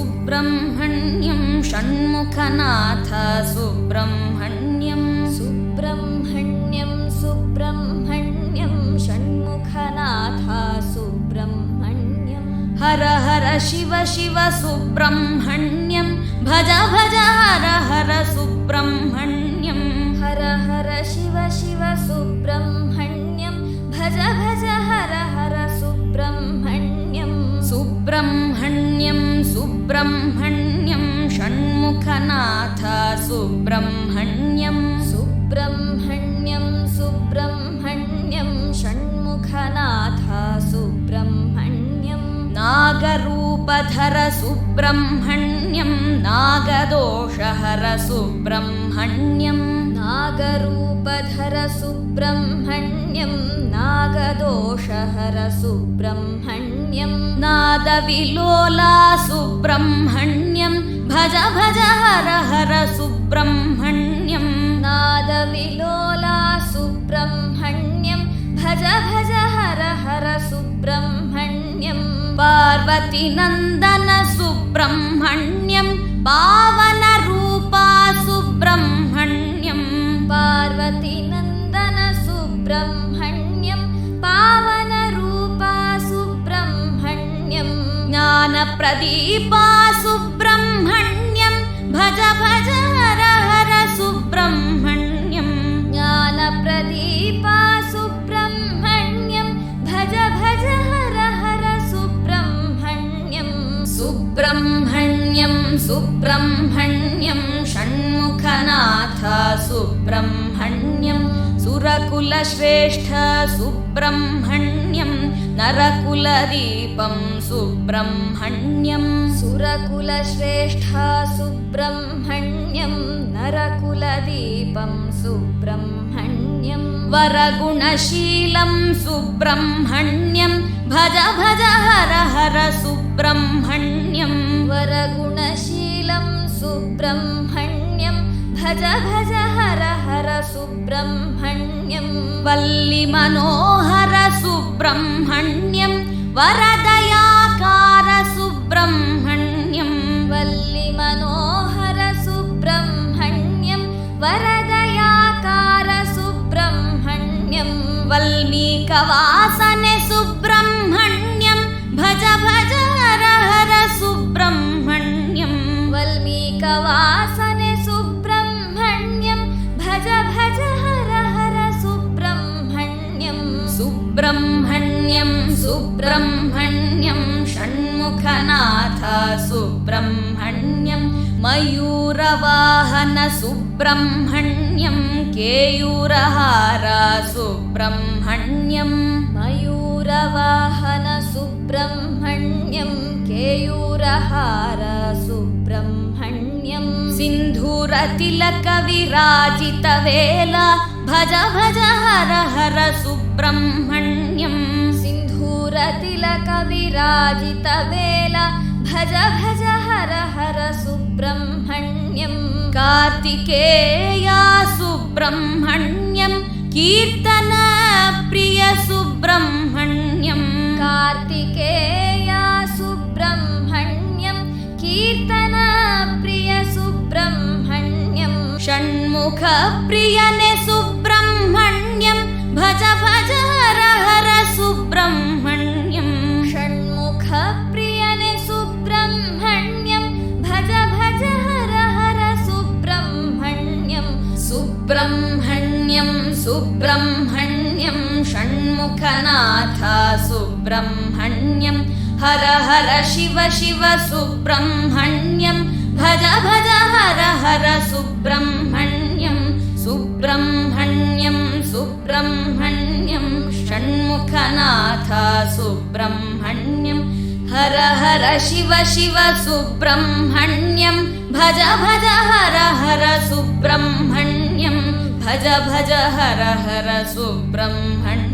सुब्रह्मण्यं षण्मुखनाथ सुब्रह्मण्यं सुब्रह्मण्यं सुब्रह्मण्यं षण्मुखनाथ सुब्रह्मण्यं हर हर शिव शिव सुब्रह्मण्यं भज भज हर हर सुब्रह्मण्यं हर हर शिव शिव सुब्रह्मण्यं भज भज हर हर सुब्रह्मण्यं सुब्रह्मण्यं सुब्रह्मण्यं षण्मुखनाथ सुब्रह्मण्यं सुब्रह्मण्यं सुब्रह्मण्यं षण्मुखनाथ सुब्रह्मण्यं नागरूपधर सुब्रह्मण्यं नागदोषहर सुब्रह्मण्यं नागरूपधर सुब्रह्मण्यं नागदोषहर सुब्रह्मण्यं नादविलोला सुब्रह्मण्यं भज भज हर हर सुब्रह्मण्यं नादविलोला सुब्रह्मण्यं भज भज हर हर सुब्रह्मण्यं पार्वतीनन्दन सुब्रह्मण्यं पावनरूपा सुब्रह्मण्यं पार्वतीनन्दन सुब्रह्मण्यं पावनरूपा सुब्रह्मण्यं ज्ञानप्रदीपा सुब्रह्मण्यं भज भज हर हर सुब्रह्मण्यं ज्ञानप्रदीपा सुब्रह्मण्यं भज भज हर हर सुब्रह्मण्यं सुब्रह्मण्यं सुब्रह्मण्यं षण्मुखनाथ सुब्रह्मण्यं सुरकुलश्रेष्ठ सुब्रह्मण्यं नरकुलदीपं सुब्रह्मण्यं सुरकुलश्रेष्ठ सुब्रह्मण्यं नरकुलदीपं सुब्रह्मण्यं वरगुणशीलं सुब्रह्मण्यं भज भज हर हर सुब्रह्मण्यं वरगुणशीलं सुब्रह्मण्यं भज भज हर हर सुब्रह्मण्यं वल्लिमनोहर सुब्रह्मण्यं वरदयाकार सुब्रह्मण्यं वल्लिमनोहर सुब्रह्मण्यं वरदयाकार सुब्रह्मण्यं वल्मीकवासने सुब्रह्मण्यं भज भज हर हर सुब्रह्मण्यं वल्मीकवासने सुब्रह्मण्यं भज भज हर हर सुब्रह्मण्यं सुब्रह्मण्यं सुब्रह्मण्यं षण्मुखनाथ सुब्रह्मण्यं मयूरवाहन सुब्रह्मण्यं केयूरहार सुब्रह्मण्यं मयूरवाहन सुब्रह्मण्यं केयूरहार सुब्रह्मण्यं सिन्धूरतिलकविराजितवेला भज भज हर हर सुब्रह्मण्यं सिन्धूरतिलकविराजितवेला भज भज हर हर सुब्रह्मण्यं कार्तिकेया सुब्रह्मण्यं कीर्तनप्रिय सुब्रह्मण्यं कार्तिकेया सुब्रह्मण्यं कीर्तनप्रिय सुब्रह्मण्यं षण्मुखप्रियने सुब्रह्मण्यं भज भज हर हर सुब्रह्मण्यं षण्मुखप्रियने सुब्रह्मण्यं भज भज हर हर सुब्रह्मण्यं सुब्रह्मण्यं सुब्रह्मण्यं षण्मुखनाथ सुब्रह्मण्यं हर हर शिव शिव सुब्रह्मण्यं भज भज हर हर सुब्रह्मण्यं सुब्रह्मण्यं सुब्रह्मण्यं षण्मुखनाथ सुब्रह्मण्यं हर हर शिव शिव सुब्रह्मण्यं भज भज हर हर सुब्रह्मण्यं भज भज हर हर सुब्रह्मण्यं